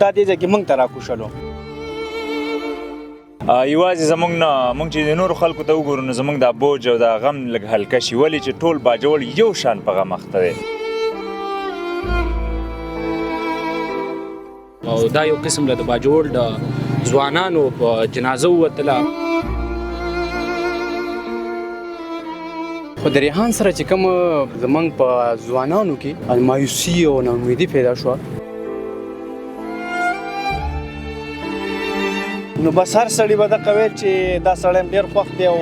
دا دې ځای کې موږ ته راکوشلو. یوازې زموږ نه موږ چې د نورو خلکو ته وګورو نو زموږ دا بوج او دا غم لږ هلکه شي، ولې چې ټول باجوړ یو شان په غم اخته دی. او دا یو قسم له د باجوړ د ځوانانو په جنازه ووتله. خو د ریحان سره چې کوم زمونږ په ځوانانو کې مایوسي او ناامیدي پیدا شوه، نو بس هر سړي به دغه ویل چې دا سړی ډېر خوښ دی. او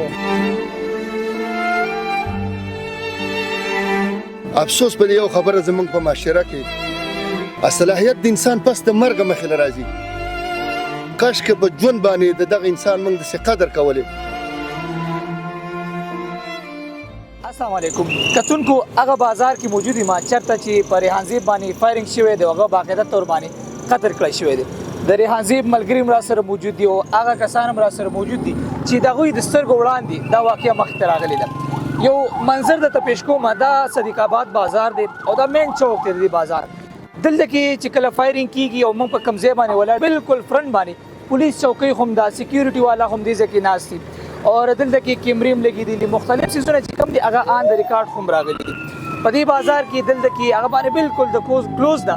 افسوس په دې یو خبره زمونږ په معاشره کې صلاحیت د انسان پس د مرګه مخې له راځي. کاشکې په ژوند باندې د دغه انسان موږ داسې قدر کولی. السلام علیکم کتونکو، هغه بازار کې موجود ما چرته چې په ریحان زیب باندې فایرنګ شوی دی، هغه باقاعده تور باندې قتل کړی شوی دی. د ریحان زیب ملګري را سره موجود دي او هغه کسان را سره موجود دي چې د هغوی د سترګو وړاندې دا واقعه مخته راغلی ده. یو منظر درته پیش کوم، دا صدیق آباد بازار دی او دا مین چوک دی د بازار. دلته کې چې کله فایرنګ کیږي او موږ په کوم ځای باندې ولاړ بالکل فرنٹ باندې پولیس چوکۍ هم دا سکیورټي والا هم دې ځای کې ناست دي او دلته کې کیمرې هم لګېدلي دي. مختلف څیزونه چې کوم دي هغه آن د ریکارډ هم راغلي دي. په دې بازار کې دلته کې هغه باندې بالکل د کلوز ده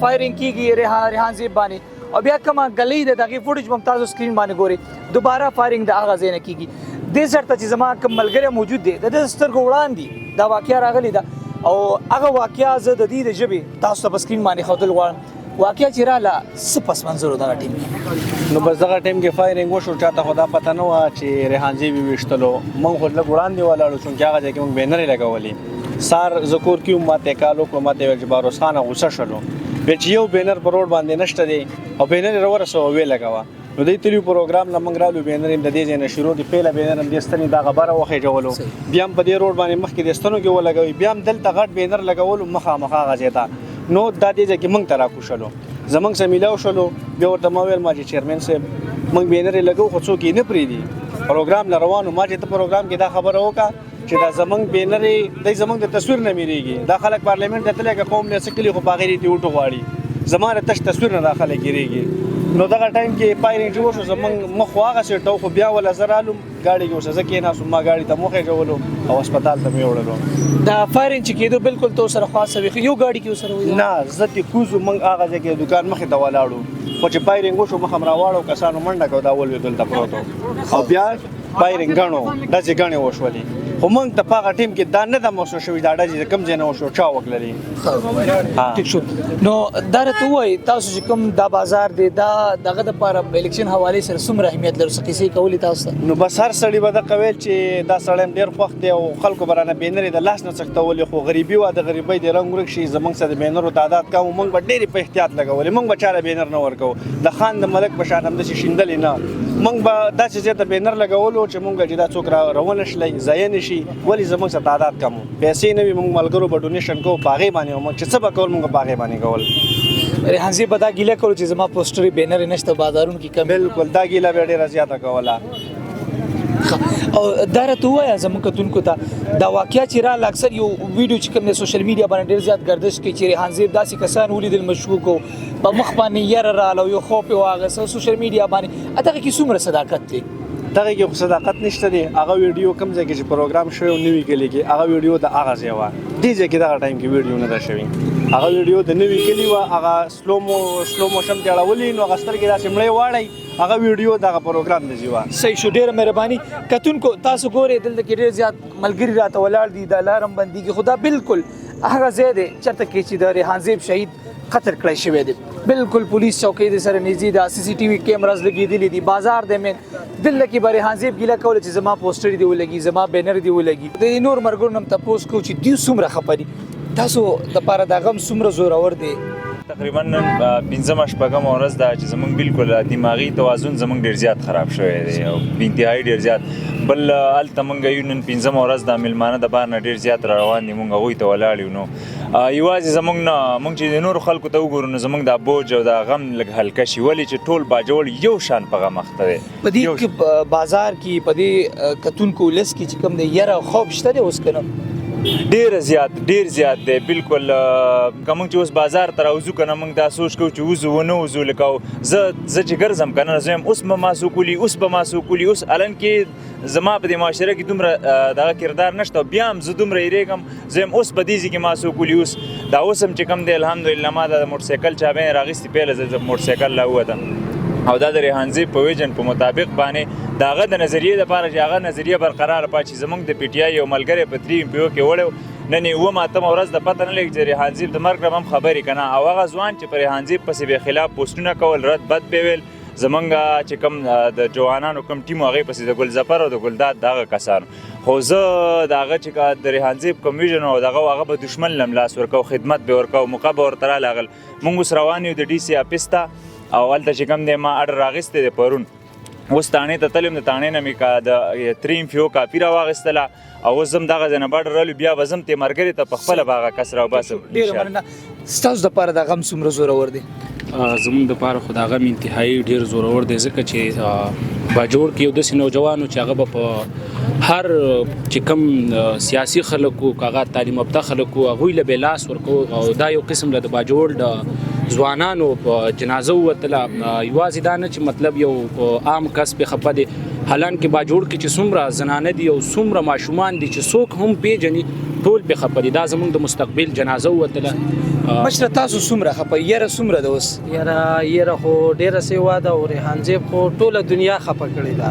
فایرنګ کیږي ریحان زیب باندې او بیا کومه ګلۍ ده دغې فوټیج به هم تاسو سکرین باندې ګورئ. دوباره فایرنګ د هغه ځای نه کیږي. دې چرته چې زما کوم ملګری موجود دی د ده سترګو وړاندې دا واقعه راغلې ده او هغه واقعه زه د دې د ژبې تاسو ته په سکرین باندې ښودل غواړم. واقعه چې راله څه پس منظر و دغه ټیم کې. نو بس دغه ټیم کې فایرنګ وشو، چاته خو دا پته نه وه چې ریحان زیب یې ویشتلو. موږ خو لږ وړاندې ولاړو چونکې هغه ځای کې موږ بینرې لګولې. سار زه کور کې وم، ماته یې کال وکړو، ماته یې ویل چې باروس خانه غوسه شولو، ویل چې یو بینر په روډ باندې نشته دی او بینر یې راورسوه ویې لګوه. نو دوی تلي پروګرام نه موږ رالو، بینر یې د دې ځای نه شروع دي. پهله بینر هم دې ستنې دا غبره وخېژولو، بیا هم په دې روډ باندې مخکې د ستنو کې ولګوي، بیا هم دلته غټ بینر لګولو مخامخ هغه ځای ته. نو دا دې ځای کې موږ ته راکوشلو، زموږ سره میلاو شولو. بیا ورته ما ویل ما چې چیرمن صاحب موږ بینر یې لګو خو څوک یې نه پرېږدي، پروګرام له روانو. ما چې ته پروګرام کې دا خبره وکړه چې دا زمونږ بینر دی زمونږ د تصویر نه میریږي. دا خلک پارلیمنټ ته تللی که قوم نه څه کلي خو په هغې دې وټو غواړي، زما د تش تصویر نه دا خلک هېرېږي. نو دغه ټایم کې فایرنګ چې وشو زمونږ مخ خو هغسې ټو خو بیا وله زه رالم ګاډي کې ورسره زه کېناستم، ما ګاډي ته وخېژولو او هسپتال ته مې وړلو. دا فایرنګ چې کېدو بالکل تو سره خاصه وي، یو ګاډي کې ورسره وي؟ نه، زه تې کوزو موږ هغه ځای کې دوکان مخې ته ولاړو، خو چې فایرنګ وشو مخ هم راواړو، کسانو منډه کړه، دا ولوېد دلته پروت و او بیا فایرنګ ګڼو داسې ګڼې وشولې. خو موږ ته په هغه ټیم کې دا نه ده محسوس شوي دا ډزې د کوم ځای نه وشو، چا وکړلې. ټیک شو. نو دا راته ووایئ تاسو چې کوم دا بازار دی دا دغه دپاره الیکشن حوالې سره څومره اهمیت لري؟ څه کیسې کولې تاسو ته؟ نو بس هر سړي به دغه ویل چې دا سړی ډېر خوښ دی او خلکو به رانه بینرې د لاس نه څښتولې، خو غریبي وه، د غریبۍ د رنګ ورک شي. زموږ سره د بینرو تعداد کم و، موږ به ډېرې په احتیاط لګولې، موږ به چاله بینر نه ورکوو. د خان د ملک په شان همداسې شیندلې نه، موږ به داسې ځای ته بینر لګولو چې موږ چې دا څوک راونه شلی ضایع نه شي. ولې زموږ سره تعداد کم و، پیسې نه وي، موږ ملګرو به ډونیشن کوو، په هغې باندې موږ چې څه به کول موږ به په هغې باندې کول. ریحان زیب به دا ګیله کولو چې زما پوسټرې بینر یې نشته بازارونو کې کم. بالکل دا ګیله به ډېره زیاته کوله. او دا راته ووایه زموږ کتونکو ته دا واقعه چې راله اکثر یو ویډیو چې کوم دی سوشل میډیا باندې ډېر زیات ګردش کوي چې ریحان زیب داسې کسان ولیدل مشکوک و، په مخ باندې یره راله او یو خوف یې واخیست سوشل میډیا باندې. دغه کې څومره صداقت دی؟ دغه کې خو صداقت نشته دی. هغه ویډیو کوم ځای کې چې پروګرام شوی و نوي کلي کې، هغه ویډیو د هغه ځای وه، دې ځای کې دغه ټایم کې ویډیو نه ده شوې. هغه ویډیو د نوي کلي وه، هغه سلو موشن ته اړولي، نو هغه سترګې داسې مړې واړئ، هغه ویډیو دغه پروګرام د ځای وه. صحیح شو، ډېره مهرباني. کتونکو تاسو ګورئ دلته کې ډېر زیات ملګري راته ولاړ دي، دا لار هم بندېږي، خو دا بالکل هغه ځای دی چېرته کې چې د ریحان زیب شهید قتل کړی شوی دی. بالکل پولیس چوکۍ د سره نږدې ده، سی سی ټي وي کیمراز لګېدلي دي، بازار دی مین. دلته کې به ریحان زیب ګیله کوله چې زما پوسټر دې ولګي، زما بینر دې ولګي. د نور مرګرو نه هم تپوس کوو چې دوی څومره خفه دي، تاسو دپاره دا غم څومره زورور دی؟ تقریبا نن پنځمه شپږمه ورځ ده چې زموږ بالکل دماغي توازن زموږ ډېر زیات خراب شوی دی او بې انتهایي ډېر زیات. بل هلته موږ یو نن پنځمه ورځ ده، میلمانه د بار نه ډېر زیات را روان دي، موږ هغوی ته ولاړ یو. نو یوازې زموږ نه موږ چې د نورو خلکو ته وګورو نو زموږ دا بوج او دا غم لږ هلکه شي، ولې چې ټول باجوړ یو شان په غم اخته دی. په دې بازار کې په دې کتونکو ولس کې چې کوم دی یره او خوف شته دی اوس که نه؟ ډیر زیات دی بالکل که موږ چې اوس بازار ته راوځو که نه موږ دا سوچ کوو چې وځو ونه وځو لکه زه چې ګرځم که نه زه یم اوس به ما څوک ولي اوس به ما څوک ولي اوس الان کې زما په دې معاشره کې دومره دغه کردار نشته او بیا هم زه دومره یېرېږم زه یم اوس په دې ځای کې ما څوک ولي اوس دا اوس هم چې کوم دی الحمدلله ما د موټرسایکل چابۍ راغیستې پیله زه د موټرسایکل راووتم او دا د ریحانزیب په ویژن په مطابق باندې د هغه د نظریې دپاره چې هغه نظریه برقراره پاتې چې زموږ د پی ټي آی یو ملګری په 3 MPO کې وړی نن یې اووم اتمه ورځ د پته نه لګي چې ریحانزیب د مرګ نه هم خبرې که نه او هغه ځوان چې په ریحانزیب پسې بې خلاف پوسټونه کول رد بد به ویل زمونږ چې کوم د جوانانو کوم ټیم هغې پسې د ګلظفر او د ګلداد دغه کسانو خو زه د هغه چې د ریحانزیب کوم ویژن او دغه هغه به دښمن لم لاس ورکو خدمت به ورکو موقع به ورته راغل موږ اوس روان یو د ډي سي آفس ته او هلته چې کوم دی ما اډر راغیستی دی پرون اوس تانې ته تلم د تانې نه مې د 3 MPO کاپي راواغېستله او اوس زم دغه ځای نه باډر رالو بیا به زم تې ملګري ته په خپله به هغه کس راوباسم ډېره مننه. ستاسو دپاره دا غم څومره زورور دی؟ زمونږ دپاره خو د غم انتهایي ډېر زورور دی ځکه چې باجوړ کې یو داسې نوجوان و چې هغه به په هر چې کوم سیاسي خلک وو که هغه تعلیم یافته خلک وو هغوی له بې لاس ورکو او دا یو قسم له د باجوړ د ځوانانو په جنازه ووتله یوازې دا نه چې مطلب یو عام کس پې خفه دی حالانکې باجوړ کې چې څومره زنانه دي او څومره ماشومان دي چې څوک هم پیژني ټول پې خفه دي دا زموږ د مستقبل جنازه ووتله. مشره تاسو څومره خفه یاره څومره ده اوس؟ یاره خو ډېره سیوا ده او ریحانزیب خو ټوله دنیا خفه کړې ده.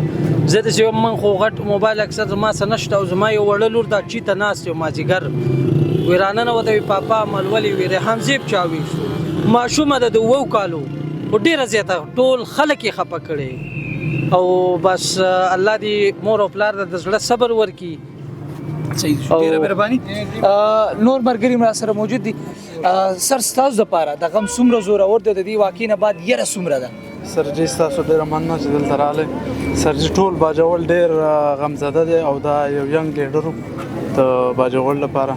زه داسې من خو غټ موبایل اکثر زما څه نشته او زما یو وړه لور دا چیته ناست یو مازدیګر وی راننه وته وي پاپا ملولې وي ریحانزیب چا ویښتو ماشومه ده د 7 کالو خو ډېره زیاته ټول خلک یې خفه کړي او بس الله دې مور او پلار د زړه صبر ورکړي. صحیح ډېره مهرباني. نور ملګري مې راسره موجود دي. سر ستاسو دپاره د غم څومره زورور دی د دې واقعې نه بعد یره څومره ده؟ سرجي ستاسو ډېره مننه چې دلته راغلی. سرجي ټول باجوړ ډېر غمزده دی او دا یو ینګ لیډر و د باجوړ لپاره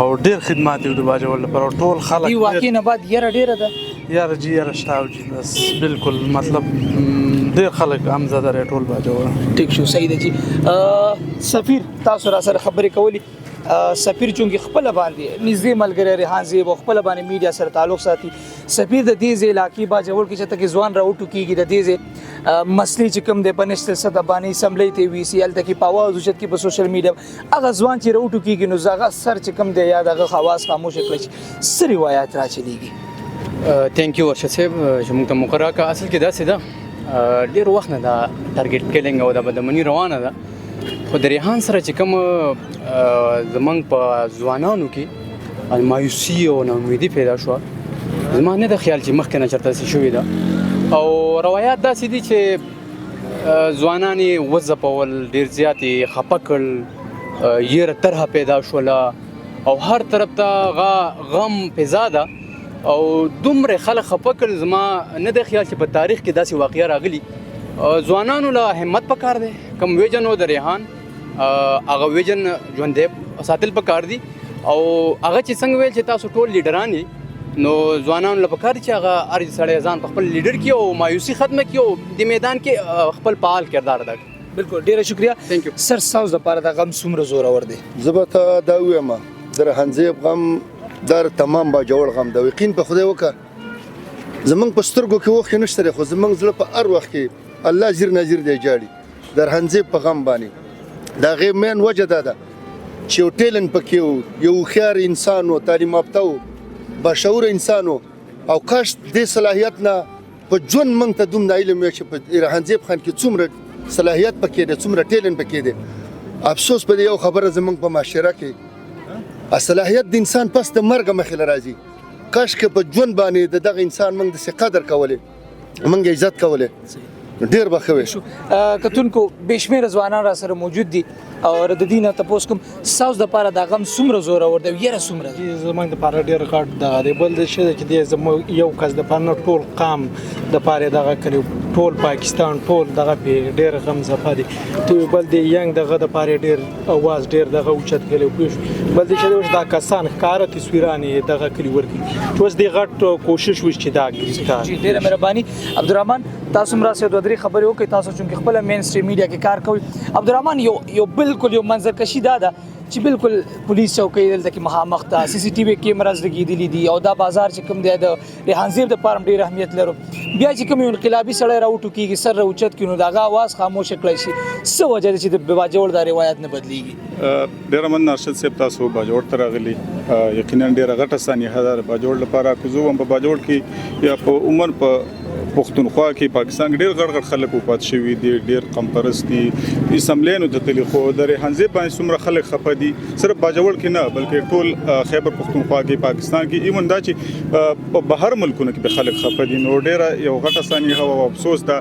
او ډېر خدمات یې د باجوړ لپاره ټول خلک دې واقعې نه بعد یره ډېره ده؟ یاره جی یاره شته او جی بس بالکل مطلب ډېر خلک غمزده دی ټول باجوړ. ټیک شو صحیح ده جی. سفیر تاسو را سره خبرې کولی سفیر چونکې خپله باندې نږدې ملګری ریحانزیب او خپله باندې میډیا سره تعلق ساتي سفیر د دې ځای علاقې باجوړ کې چې تکې ځوان راوټو کېږي د دې ځای مسلې چې کوم دی په نشتل سطح باندې اسمبلی ته وي هلته کې په اواز اوچت کې په سوشل میډیا هغه ځوان چې راوټو کېږي نو هغه سر چې کوم دی یا د هغه خواص خاموشه کړی چې څه روایات راچلېږي؟ تھینک یو ورشد صاحب چې موږ ته مقرره کړه. اصل کې داسې ده ډېر وخت نه دا ټارګېټ کیلینګ او دا بدامني روانه ده خو د ریحان سره چې کوم زمونږ په ځوانانو کې مایوسي او ناامیدي پیدا شوه زما نه د خیال چې مخکې نه چېرته داسې شوې ده او روایات داسې دي چې ځوانان یې وځپول ډېر زیات یې خفه کړل یېره طرحه پیدا شوله او هر طرف ته غم فضا ده او دومره خلک خفه کړل زما نه د خیال چې په تاریخ کې داسې واقعه راغلي. ځوانانو له همت پکار دی کوم ویژن و د ریحان هغه ویژن ژوندی ساتل پکار دي او هغه چې څنګه ویل چې تاسو ټول لیډران یې نو ځوانانو له پکار چې هغه هر سړی ځان په خپل لیډر کې او مایوسي ختمه کړي او د میدان کې خپل فعال کردار ادا کړي. بالکل ډېره شکریه. سر ستاسو دپاره د غم څومره زورور دی؟ زه به ته دا ووایم د ریحانزیب غم دا تمام باجوړ غم ده. یقین په خدای وکړه زمونږ په سترګو کې اوښکې نشته دی خو زمونږ زړه په هر وخت کې الله زیر نظیر دی جاړي د ریحانزیب په غم باندې. د هغې مین وجه دا ده چې یو ټیلنټ پکې و یو هوښیار انسان و تعلیم یافته و باشعوره انسان و او کاش دې صلاحیت نه په ژوند موږ ته دومره علم وی چې په ریحانزیب خان کې څومره صلاحیت پکې دی څومره ټیلنټ پکې دی. افسوس په دې یو خبره زموږ په معاشره کې صلاحیت د انسان پس د مرګه مخې له راځي. کاش که په ژوند باندې د دغه انسان موږ داسې قدر کولی موږ عزت کولی ډېر به ښه وي. کتونکو بې شمېره ځوانان را سره موجود دي او د دې نه تپوس کوم ستاسو دپاره دا غم څومره زورور دی او یره څومره ده؟ زموږ دپاره ډېر غټ دغه دی. بل دا شی ده چې دی زموږ یو کس دپاره نه ټول قام دپاره دغه کړي ټول پاکستان ټول دغه پې ډېر غم ځپه دي. تو بل دی ینګ دغه دپاره ډېر اواز ډېر دغه اوچت کړی پوه شو. بل دی چې اوس دا کسان ښکاره تصویران یې دغه کلي ورکړي چې اوس دې غټ کوشش وشي چې دا ګرفتار. ډېره مهرباني. عبدالرحمن تاسو هم راسئ دوه درې خبرې وکړئ تاسو چونکې خپله مین سټریم میډیا کې کار کوئ. عبدالرحمن یو بالکل یو منظرکشي دا ده چې بالکل پولیس چوکۍ دلته کې مخامخ ته سی سی ټي وي کیمراز لګېدلي دي او دا بازار چې کوم دی د ریحان زیب د پاره ډېر اهمیت لرو بیا چې کوم یو انقلابي سړی راوټوکېږي سر راوچت کړي نو د هغه اواز خاموش کړی شي څه وجه ده چې د باجوړ دا روایت نه بدلیږي ډېره مننه ارشد صاحب تاسو باجوړ ته راغلي یقینا ډېره غټه سانحه ده د باجوړ لپاره که زه هم په باجوړ کې یا په عمر په پښتونخوا کې پاکستان کې ډېر غټ خلک وفات شوي دي ډېر قوم پرست دي اسمبلیانو ته تللي خو د ریحان زیب باندې څومره خلک خفه دي صرف باجوړ کې نه بلکې ټول خیبر پښتونخوا کې پاکستان کې ایون دا چې په بهر ملکونو کې به خلک خفه دي نو ډېره یو غټه سانحه او افسوس ده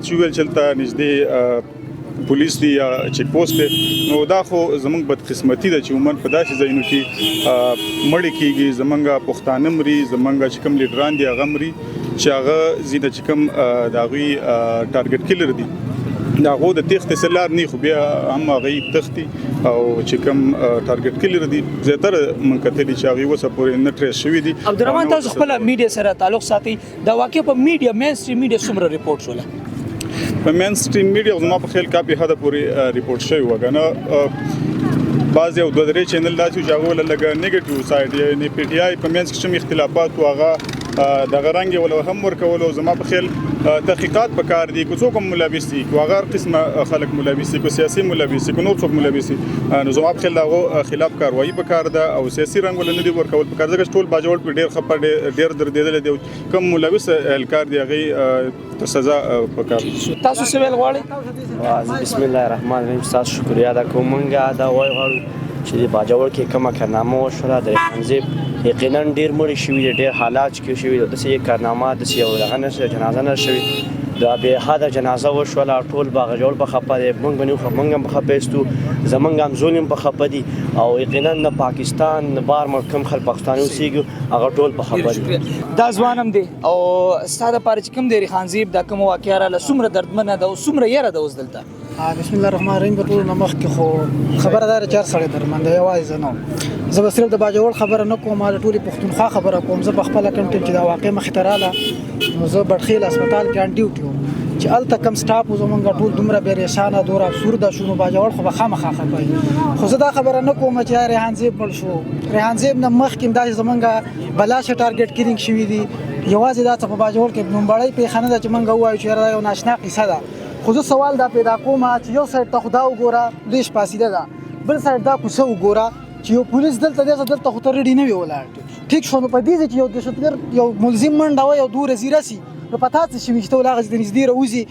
چې ویل چلته نږدې پولیس دی یا چیک پوسټ دی نو دا خو زمونږ بدقسمتي ده چې عموما په داسې ځایونو کې مړی کېږي زمونږ پښتانه مري زمونږ چې کوم لیډران دي هغه مري چې هغه زیاده چې کوم د هغوی ټارګټ کلر دي د هغو د تېښتې څه لار نه خو بیا هم هغوی تښتي او چې کوم ټارګټ کلر دي زیاتره موږ کتلي چې هغوی اوسه پورې نه ټریس شوي دي عبدالرحمن تاسو خپله میډیا سره تعلق ساتئ دا واقع په میډیا مین سټریم میډیا څومره ریپورټ شوله په مین سټریم میډیا زما په خیال کافي حده پورې ریپورټ شوی و کنه بعض یو دوه درې چینل داسې چې هغه ولا لږ نیگیټیو سایډ یعنی پی ټی آی په منځ کې کوم اختلافات او هغه دغه رنګ ولا هم ورکول او زما په خیال تحقیقات پکار دي کو څوک ملابس دي کو هغه قسمه خلک ملابس دي کو سیاسي ملابس دي کو نور څوک ملابس دي نو زما په خیال هغه خلاف کاروایی پکار ده او سیاسي رنګ ولا نه دي ورکول پکار ځکه ټول باجوړ په ډیر خپه ډیر دردیدل دي کوم ملابس الکار دی هغه ته سزا پکار تاسو څه ویل غواړئ بسم الله الرحمن الرحیم تاسو شکریا دا کومنګا دا وای غواړو چې د باجوړ کې کومه کارنامه وشوله د ریحان زیب یقینا ډېر مړي شوي دي ډېر حالات چې شوي دي داسې یو کارنامه داسې یو دغه نه جنازه نه شوي دا بېحده جنازه وشوله ټول باجوړ په خفه دی موږ به نه موږ هم په خفه یستو زموږ هم زوی هم په خفه دي او یقینا نه پاکستان نه بار ملک کوم خلک پاکستاني اوسېږي هغه ټول په خفه دي دا ځوان هم دی او ستا دپاره چې کوم دی ریحان زیب دا کومه واقعه راغله څومره دردمنه ده او څومره یره ده اوس دلته بسم الله الرحمن الرحیم په ټولو نه مخکې خو خبره دا ده چې هر سړی درمند دی یوازې زه نه وم زه به صرف د باجوړ خبره نه کوم د ټولې پښتونخوا خبره کوم زه په خپله کوم ټیم چې دا واقع مخې ته راله نو زه بټخیل هسپتال کې ان ډیوټي وم چې هلته کم سټاف و زمونږ ټول دومره پریشانه دومره افسرده شو نو باجوړ خو به خامخا خفه وي خو زه دا خبره نه کوم چې ریحان زیب مړ شو ریحان زیب نه مخکې هم داسې زمونږ بلاشه ټارګټ کلینګ شوي دي یوازې دا څه په باجوړ کې نومبړی پیښه نه ده چې موږ ووایو چې یاره دا یو ناشنا قیصه ده خو زه سوال دا پیدا کوم چې یو سایډ ته خو دا وګوره لوی شپاسیده ده بل سایډ دا کوڅه وګوره چې یو پولیس دلته دی دلته خو ته ریډي نه وي ولاړ ټیک شو نو په دې ځای کې یو دهشتګرد یو ملزم منډه وه یو دوه ورځې راسي نو په تا څه شوي چې ته ول هغه څه ته نږدې راوځي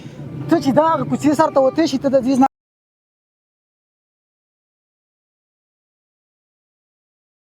ته چې دا هغه کوڅې سر ته وتی شي ته د دې